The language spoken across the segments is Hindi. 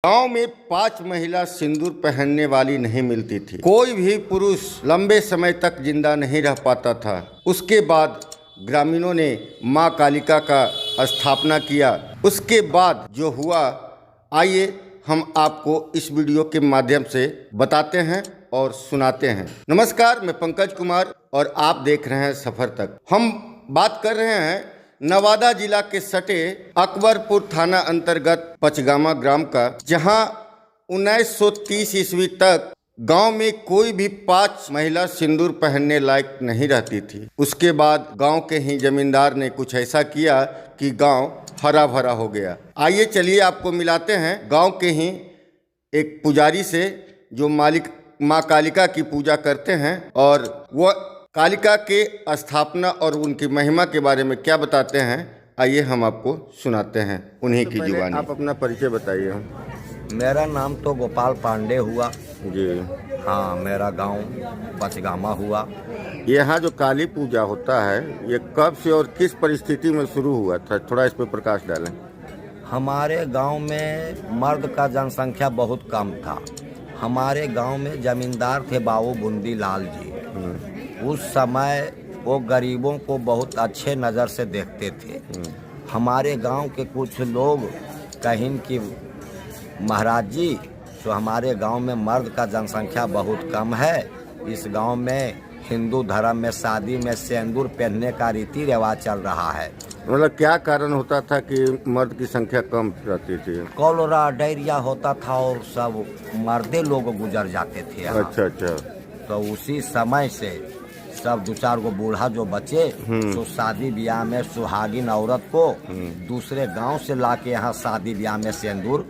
गांव में 5 महिला सिंदूर पहनने वाली नहीं मिलती थी। कोई भी पुरुष लंबे समय तक जिंदा नहीं रह पाता था। उसके बाद ग्रामीणों ने मां कालिका का स्थापना किया। उसके बाद जो हुआ, आइए हम आपको इस वीडियो के माध्यम से बताते हैं और सुनाते हैं। नमस्कार, मैं पंकज कुमार और आप देख रहे हैं सफ़र तक। हम बात कर रहे हैं नवादा जिला के सटे अकबरपुर थाना अंतर्गत पचगामा ग्राम का, जहां 1930 ईस्वी तक गांव में कोई भी 5 महिला सिंदूर पहनने लायक नहीं रहती थी। उसके बाद गांव के ही जमींदार ने कुछ ऐसा किया कि गांव हरा भरा हो गया। आइए चलिए आपको मिलाते हैं गांव के ही एक पुजारी से, जो माँ कालिका की पूजा करते हैं और वह कालिका के स्थापना और उनकी महिमा के बारे में क्या बताते हैं। आइए हम आपको सुनाते हैं उन्हीं की जुबानी। आप अपना परिचय बताइए। मेरा नाम तो गोपाल पांडे हुआ जी। हाँ, मेरा गांव पचगामा हुआ। यहाँ जो काली पूजा होता है, ये कब से और किस परिस्थिति में शुरू हुआ था, थोड़ा इस पर प्रकाश डालें। हमारे गांव में मर्द का जनसंख्या बहुत कम था। हमारे गांव में जमींदार थे बाबू बुंदी लाल जी। उस समय वो गरीबों को बहुत अच्छे नज़र से देखते थे। हमारे गांव के कुछ लोग कहीं कि महाराज जी, तो हमारे गांव में मर्द का जनसंख्या बहुत कम है। इस गांव में हिंदू धर्म में शादी में सिंदूर पहनने का रीति रिवाज चल रहा है। मतलब क्या कारण होता था कि मर्द की संख्या कम रहती थी? कॉलेरा डायरिया होता था और सब मर्दे लोग गुजर जाते थे। अच्छा। तो उसी समय से सब 2-4 गो बूढ़ा जो बचे, तो शादी ब्याह में सुहागिन औरत को दूसरे गांव से लाके यहाँ शादी ब्याह में सिंदूर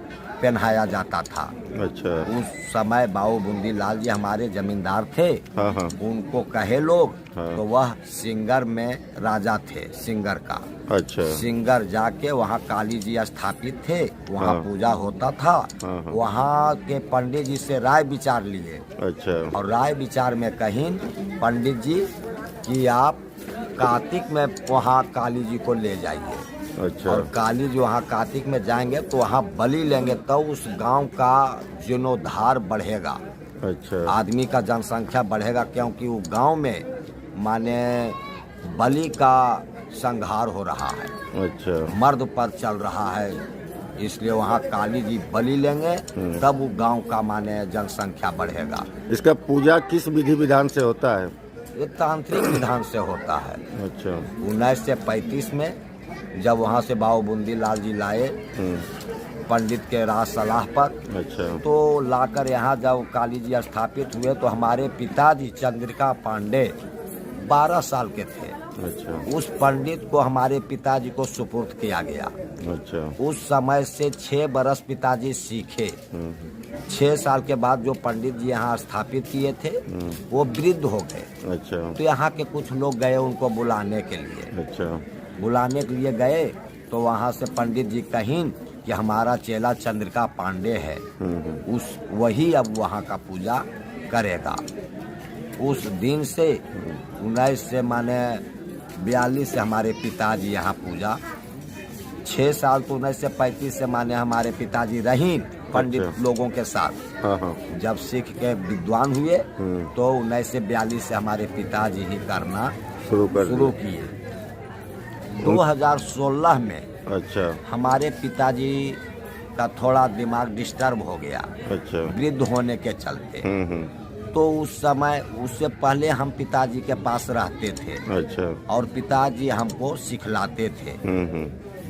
पहनाया जाता था। अच्छा। उस समय बाबू बुंदी लाल जी हमारे जमींदार थे। हाँ। उनको कहे लोग। हाँ। तो वह सिंगर में राजा थे, सिंगर का। अच्छा। सिंगर जाके वहाँ काली जी स्थापित थे, वहाँ हाँ। पूजा होता था। हाँ। वहाँ के पंडित जी से राय विचार लिए। अच्छा। और राय विचार में कहीं पंडित जी कि आप कार्तिक में वहाँ काली जी को ले जाइए। अच्छा। और काली जी वहाँ कार्तिक में जाएंगे तो वहाँ बलि लेंगे, तो उस गांव का जीर्णोद्धार बढ़ेगा। अच्छा। आदमी का जनसंख्या बढ़ेगा, क्योंकि वो गांव में माने बलि का संहार हो रहा है। अच्छा। मर्द पर चल रहा है, इसलिए वहाँ काली जी बलि लेंगे, तब वो गांव का माने जनसंख्या बढ़ेगा। इसका पूजा किस विधि विधान से होता है? ये तांत्रिक विधान से होता है। अच्छा। 1935 में जब वहाँ से बाबू बुंदी लाल जी लाए पंडित के राज सलाह पर, अच्छा। तो लाकर यहाँ जब काली जी स्थापित हुए तो हमारे पिताजी चंद्रिका पांडे 12 साल के थे। अच्छा। उस पंडित को हमारे पिताजी को सुपुर्द किया गया। अच्छा। उस समय से 6 बरस पिताजी सीखे। 6 साल के बाद जो पंडित जी यहाँ स्थापित किए थे वो वृद्ध हो गए। अच्छा। तो यहाँ के कुछ लोग गए उनको बुलाने के लिए। अच्छा। बुलाने के लिए गए तो वहाँ से पंडित जी कहीं कि हमारा चेला चंद्रिका पांडे है, वही अब वहाँ का पूजा करेगा। उस दिन से 1942 से हमारे पिताजी यहाँ पूजा। 6 साल तो 1935 से माने हमारे पिताजी रही पंडित लोगों के साथ। हाँ। जब सीख के विद्वान हुए तो 1942 से हमारे पिताजी ही करना शुरू किए। 2016 में अच्छा। हमारे पिताजी का थोड़ा दिमाग डिस्टर्ब हो गया। अच्छा। वृद्ध होने के चलते। तो उस समय, उससे पहले हम पिताजी के पास रहते थे। अच्छा। और पिताजी हमको सिखलाते थे।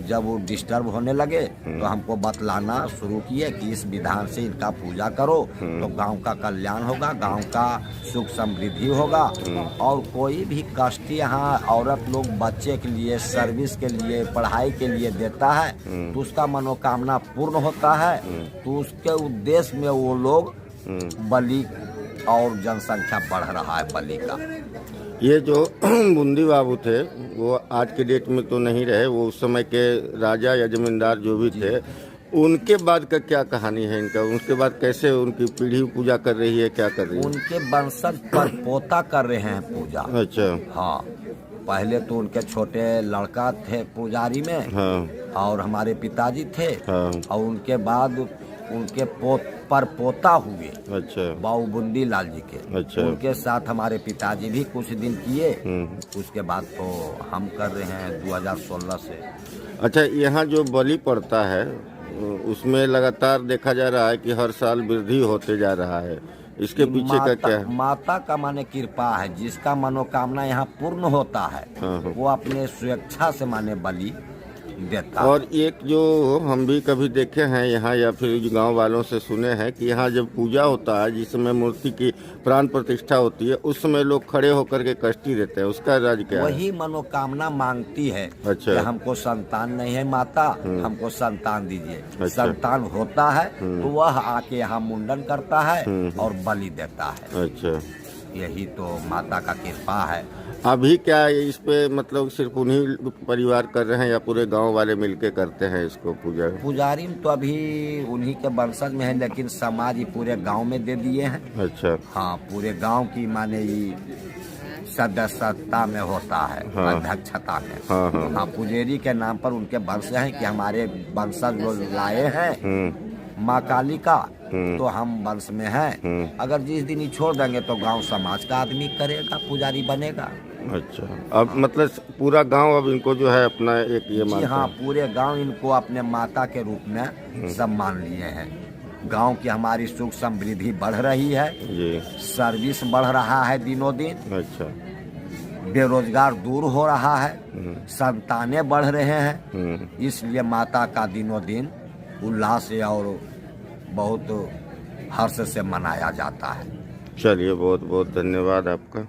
जब वो डिस्टर्ब होने लगे तो हमको बतलाना शुरू किए कि इस विधान से इनका पूजा करो तो गांव का कल्याण होगा, गांव का सुख समृद्धि होगा। और कोई भी कष्ट यहाँ औरत लोग बच्चे के लिए, सर्विस के लिए, पढ़ाई के लिए देता है तो उसका मनोकामना पूर्ण होता है। तो उसके उद्देश्य में वो लोग बलि और जनसंख्या बढ़ रहा है बलि का। ये जो बुंदी बाबू थे वो आज के डेट में तो नहीं रहे, वो उस समय के राजा या जमींदार जो भी थे, उनके बाद का क्या कहानी है इनका? उनके बाद कैसे उनकी पीढ़ी पूजा कर रही है, क्या कर रही है? उनके वंशज पर पोता कर रहे हैं पूजा। अच्छा। हाँ, पहले तो उनके छोटे लड़का थे पुजारी में। हाँ। और हमारे पिताजी थे। हाँ। और उनके बाद उनके पर पोता हुए अच्छा बाऊ बुंदी लाल जी के, अच्छा। उनके साथ हमारे पिताजी भी कुछ दिन किए। उसके बाद तो हम कर रहे हैं 2016 से। अच्छा, यहाँ जो बलि पड़ता है उसमें लगातार देखा जा रहा है कि हर साल वृद्धि होते जा रहा है, इसके पीछे का क्या है? माता का माने कृपा है, जिसका मनोकामना यहाँ पूर्ण होता है हाँ। वो अपने स्वेच्छा से माने बलि देता है। और एक जो हम भी कभी देखे हैं यहाँ या फिर गांव वालों से सुने हैं कि यहाँ जब पूजा होता है, जिस समय मूर्ति की प्राण प्रतिष्ठा होती है, उस समय लोग खड़े होकर के कष्टी देते हैं, उसका राज क्या है? वही मनोकामना मांगती है। अच्छा। कि हमको संतान नहीं है माता, हमको संतान दीजिए। अच्छा। संतान होता है तो वह आके यहाँ मुंडन करता है और बलि देता है। अच्छा, यही तो माता का कृपा है। अभी क्या इस पे मतलब सिर्फ उन्हीं परिवार कर रहे हैं या पूरे गांव वाले मिलके करते हैं इसको पूजा? पुजारी तो अभी उन्हीं के वंशज में है, लेकिन समाज ही पूरे गांव में दे दिए हैं। अच्छा। हाँ, पूरे गांव की माने ये सदस्यता में होता है। हाँ। अध्यक्षता में। हाँ, हाँ। हाँ, पुजेरी के नाम पर उनके वंश हैं कि हमारे वंशज लोग लाए हैं माँ काली का, तो हम वंश में हैं। अगर जिस दिन ही छोड़ देंगे तो गांव समाज का आदमी करेगा, पुजारी बनेगा। अच्छा, अब मतलब पूरा गांव अब इनको जो है अपना एक ये जी मानता हाँ, है। पूरे गांव इनको अपने माता के रूप में सम्मान लिए हैं। गांव की हमारी सुख समृद्धि बढ़ रही है, जी। सर्विस बढ़ रहा है दिनों दिन, अच्छा। बेरोजगार दूर हो रहा है, संतानें बढ़ रहे हैं। इसलिए माता का दिनों दिन उल्लास से और बहुत हर्ष से मनाया जाता है। चलिए, बहुत बहुत धन्यवाद आपका।